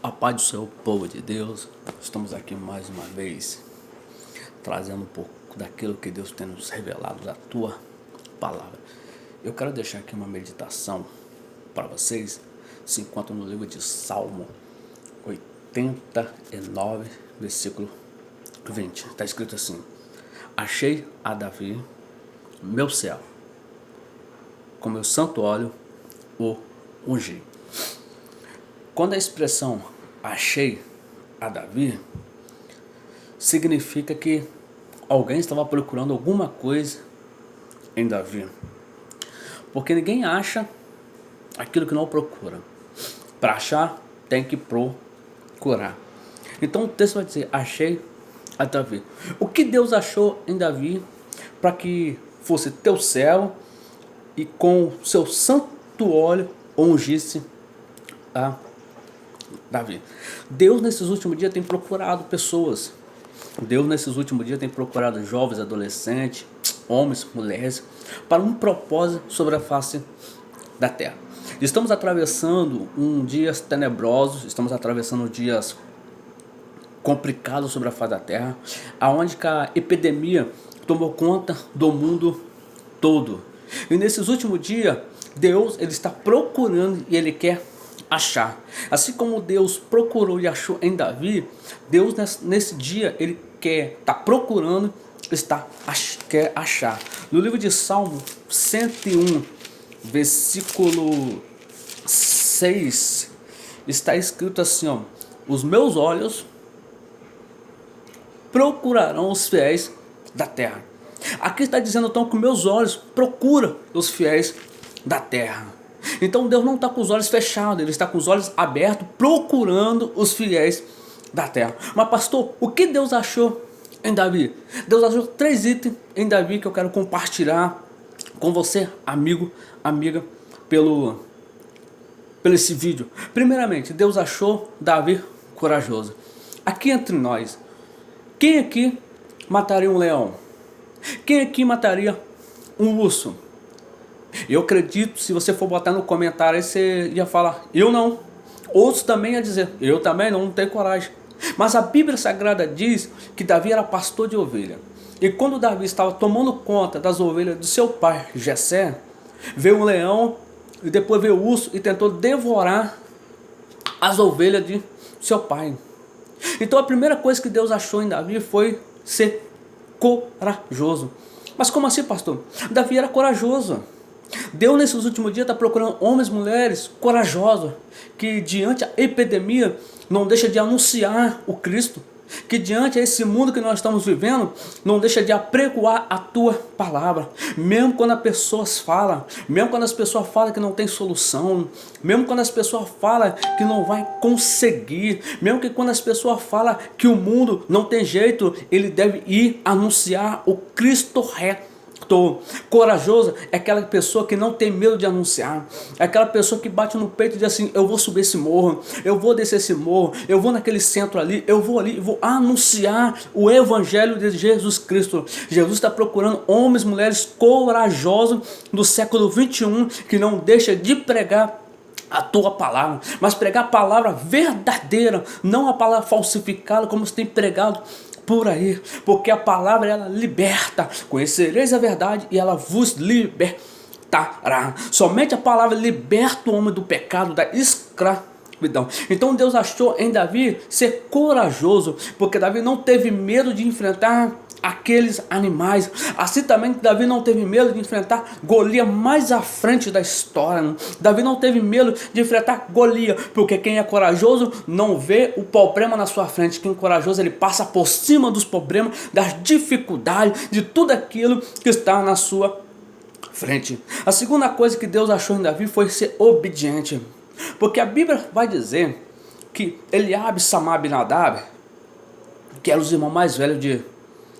A paz do Senhor, povo de Deus, estamos aqui mais uma vez, trazendo um pouco daquilo que Deus tem nos revelado da tua palavra. Eu quero deixar aqui uma meditação para vocês, se encontra no livro de Salmo 89, versículo 20. Está escrito assim: achei a Davi, meu céu, com meu santo óleo o ungi. Quando a expressão achei a Davi, significa que alguém estava procurando alguma coisa em Davi. Porque ninguém acha aquilo que não procura. Para achar, tem que procurar. Então o texto vai dizer: achei a Davi. O que Deus achou em Davi para que fosse teu céu e com seu santo óleo ungisse a Davi? Deus nesses últimos dias tem procurado pessoas. Deus nesses últimos dias tem procurado jovens, adolescentes, homens, mulheres, para um propósito sobre a face da terra. Estamos atravessando dias tenebrosos, estamos atravessando dias complicados sobre a face da terra, aonde a epidemia tomou conta do mundo todo. E nesses últimos dias, Deus ele está procurando e Ele quer achar. Assim como Deus procurou e achou em Davi, Deus nesse dia Ele está procurando, quer achar. No livro de Salmo 101, versículo 6, está escrito assim, ó: os meus olhos procurarão os fiéis da terra. Aqui está dizendo então que meus olhos procuram os fiéis da terra. Então Deus não está com os olhos fechados, Ele está com os olhos abertos, procurando os fiéis da terra. Mas pastor, o que Deus achou em Davi? Deus achou 3 itens em Davi que eu quero compartilhar com você, amigo, amiga, pelo esse vídeo. Primeiramente, Deus achou Davi corajoso. Aqui entre nós, quem aqui mataria um leão? Quem aqui mataria um urso? Eu acredito, se você for botar no comentário aí, você ia falar, eu não. Outros também ia dizer, eu também não tenho coragem. Mas a Bíblia Sagrada diz que Davi era pastor de ovelha. E quando Davi estava tomando conta das ovelhas de seu pai, Jessé, veio um leão e depois veio o urso e tentou devorar as ovelhas de seu pai. Então a primeira coisa que Deus achou em Davi foi ser corajoso. Mas como assim, pastor? Davi era corajoso. Deus nesses últimos dias está procurando homens e mulheres corajosos, que diante da epidemia não deixa de anunciar o Cristo, que diante desse mundo que nós estamos vivendo, não deixa de apregoar a tua palavra, mesmo quando as pessoas falam, que não tem solução, mesmo quando as pessoas falam que não vai conseguir, mesmo que quando as pessoas falam que o mundo não tem jeito, ele deve ir anunciar o Cristo reto. Corajoso é aquela pessoa que não tem medo de anunciar, é aquela pessoa que bate no peito e diz assim: eu vou subir esse morro, eu vou descer esse morro, eu vou naquele centro ali, eu vou ali, vou anunciar o evangelho de Jesus Cristo. Jesus está procurando homens e mulheres corajosos do século 21 que não deixa de pregar a tua palavra, mas pregar a palavra verdadeira, não a palavra falsificada como você tem pregado por aí, porque a palavra ela liberta. Conhecereis a verdade e ela vos libertará. Somente a palavra liberta o homem do pecado, da escravidão. Então Deus achou em Davi ser corajoso, porque Davi não teve medo de enfrentar aqueles animais. Assim também Davi não teve medo de enfrentar Golias mais à frente da história. Davi não teve medo de enfrentar Golias, porque quem é corajoso não vê o problema na sua frente. Quem é corajoso, ele passa por cima dos problemas, das dificuldades, de tudo aquilo que está na sua frente. A segunda coisa que Deus achou em Davi foi ser obediente, porque a Bíblia vai dizer que Eliabe, Samar, Abinadab, que eram os irmãos mais velhos de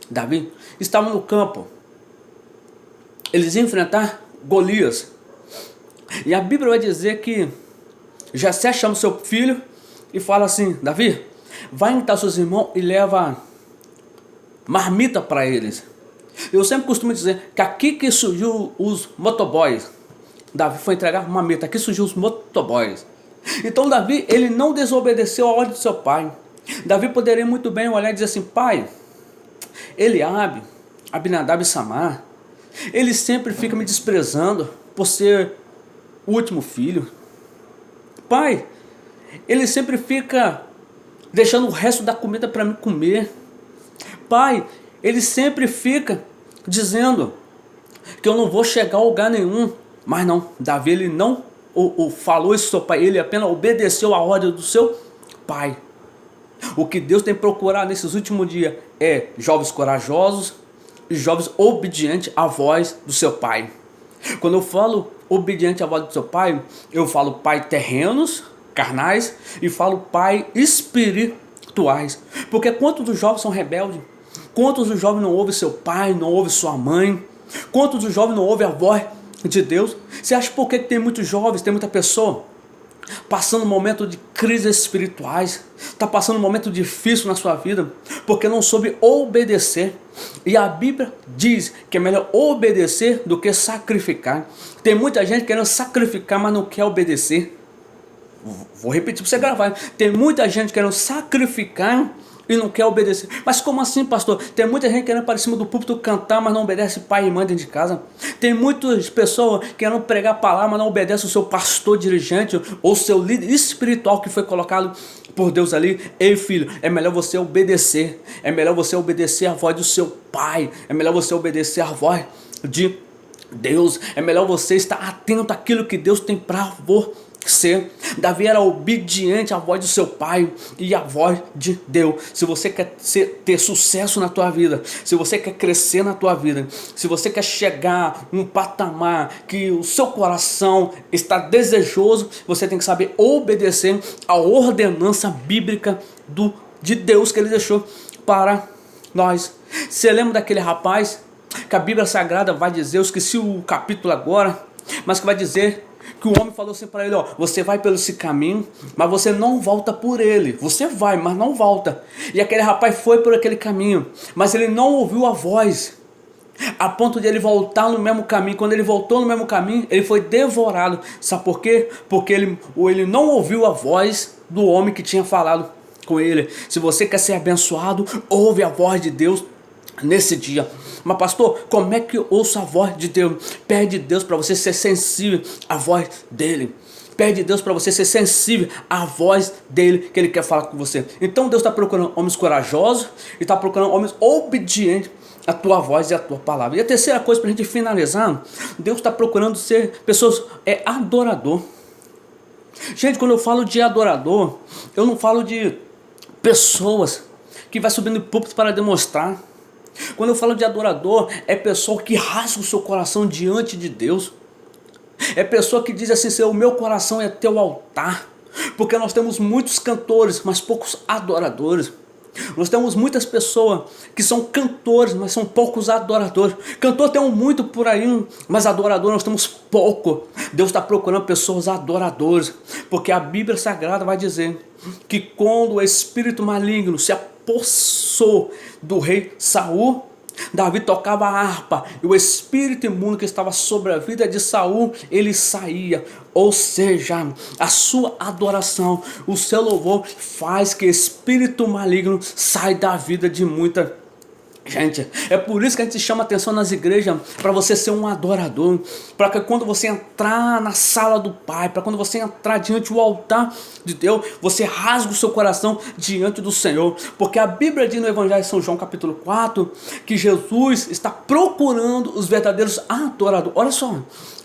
Davi, estavam no campo. Eles iam enfrentar Golias. E a Bíblia vai dizer que Jessé chama o seu filho e fala assim: Davi, vai entrar seus irmãos e leva marmita para eles. Eu sempre costumo dizer que aqui que surgiu os motoboys. Davi foi entregar marmita, aqui surgiu os motoboys. Então Davi, ele não desobedeceu a ordem do seu pai. Davi poderia muito bem olhar e dizer assim: pai, Eliabe, Abinadab e Samar, ele sempre fica me desprezando por ser o último filho. Pai, ele sempre fica deixando o resto da comida para mim comer. Pai, ele sempre fica dizendo que eu não vou chegar a lugar nenhum. Mas não, Davi, ele não falou isso ao seu pai, ele apenas obedeceu a ordem do seu pai. O que Deus tem procurado nesses últimos dias é jovens corajosos e jovens obedientes à voz do seu pai. Quando eu falo obediente à voz do seu pai, eu falo pai terrenos, carnais, e falo pai espirituais. Porque quantos dos jovens são rebeldes? Quantos dos jovens não ouvem seu pai, não ouvem sua mãe? Quantos dos jovens não ouvem a voz de Deus? Você acha por que tem muitos jovens, tem muita pessoa passando um momento de crises espirituais, está passando um momento difícil na sua vida, porque não soube obedecer? E a Bíblia diz que é melhor obedecer do que sacrificar. Tem muita gente querendo sacrificar, mas não quer obedecer. Vou repetir para você gravar. Tem muita gente querendo sacrificar e não quer obedecer. Mas como assim, pastor? Tem muita gente querendo para cima do púlpito cantar, mas não obedece pai e mãe dentro de casa. Tem muitas pessoas querendo pregar a palavra, mas não obedece o seu pastor dirigente ou seu líder espiritual que foi colocado por Deus ali. Ei, filho, é melhor você obedecer. É melhor você obedecer a voz do seu pai. É melhor você obedecer a voz de Deus. É melhor você estar atento àquilo que Deus tem para você. Davi era obediente à voz do seu pai e à voz de Deus. Se você quer ter sucesso na tua vida, se você quer crescer na tua vida, se você quer chegar num patamar que o seu coração está desejoso, você tem que saber obedecer à ordenança bíblica de Deus que ele deixou para nós. Você lembra daquele rapaz que a Bíblia Sagrada vai dizer, eu esqueci o capítulo agora, mas que vai dizer que o homem falou assim para ele: ó, você vai pelo esse caminho, mas você não volta por ele. Você vai, mas não volta. E aquele rapaz foi por aquele caminho, mas ele não ouviu a voz, a ponto de ele voltar no mesmo caminho. Quando ele voltou no mesmo caminho, ele foi devorado. Sabe por quê? Porque ele não ouviu a voz do homem que tinha falado com ele. Se você quer ser abençoado, ouve a voz de Deus nesse dia. Mas pastor, como é que eu ouço a voz de Deus? Pede Deus para você ser sensível à voz dele. Pede Deus para você ser sensível à voz dele, que ele quer falar com você. Então Deus está procurando homens corajosos e está procurando homens obedientes à tua voz e à tua palavra. E a terceira coisa, para a gente finalizar, Deus está procurando ser pessoas adorador. Gente, quando eu falo de adorador, eu não falo de pessoas que vai subindo em púlpito para demonstrar. Quando eu falo de adorador, é pessoa que rasga o seu coração diante de Deus. É pessoa que diz assim: Senhor, o meu coração é teu altar. Porque nós temos muitos cantores, mas poucos adoradores. Nós temos muitas pessoas que são cantores, mas são poucos adoradores. Cantor tem muito por aí, mas adorador nós temos pouco. Deus está procurando pessoas adoradores, porque a Bíblia Sagrada vai dizer que quando o espírito maligno se apossou do rei Saul, Davi tocava a harpa e o espírito imundo que estava sobre a vida de Saul, ele saía. Ou seja, a sua adoração, o seu louvor faz que espírito maligno saia da vida de muita gente. É por isso que a gente chama atenção nas igrejas, para você ser um adorador, para que quando você entrar na sala do Pai, para quando você entrar diante do altar de Deus, você rasga o seu coração diante do Senhor. Porque a Bíblia diz no Evangelho de São João capítulo 4, que Jesus está procurando os verdadeiros adoradores. Olha só,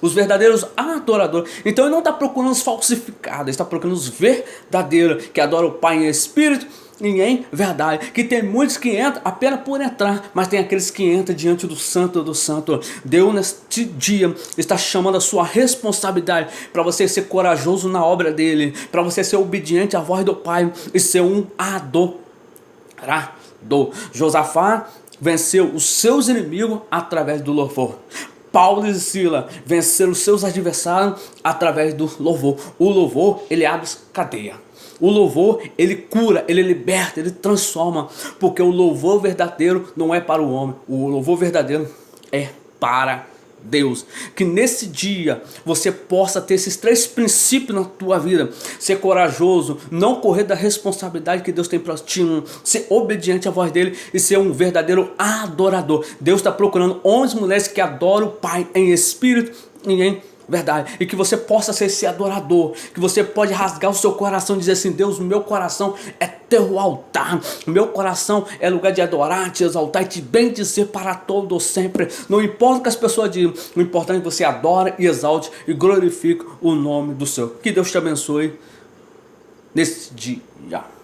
os verdadeiros adoradores. Então ele não está procurando os falsificados, ele está procurando os verdadeiros, que adoram o Pai em espírito e em verdade. Que tem muitos que entram apenas por entrar, mas tem aqueles que entram diante do Santo do Santo. Deus neste dia está chamando a sua responsabilidade para você ser corajoso na obra dele, para você ser obediente à voz do Pai e ser um adorador. Josafá venceu os seus inimigos através do louvor. Paulo e Sila venceram os seus adversários através do louvor. O louvor, ele abre cadeia. O louvor, ele cura, ele liberta, ele transforma. Porque o louvor verdadeiro não é para o homem. O louvor verdadeiro é para Deus. Que nesse dia você possa ter esses 3 princípios na tua vida. Ser corajoso, não correr da responsabilidade que Deus tem para ti, ser obediente à voz dele e ser um verdadeiro adorador. Deus está procurando homens e mulheres que adoram o Pai em espírito e em verdade, e que você possa ser esse adorador, que você pode rasgar o seu coração e dizer assim: Deus, o meu coração é teu altar, o meu coração é lugar de adorar, te exaltar e te bendizer para todo sempre. Não importa o que as pessoas digam, o importante é que você adore e exalte e glorifique o nome do Senhor. Que Deus te abençoe nesse dia.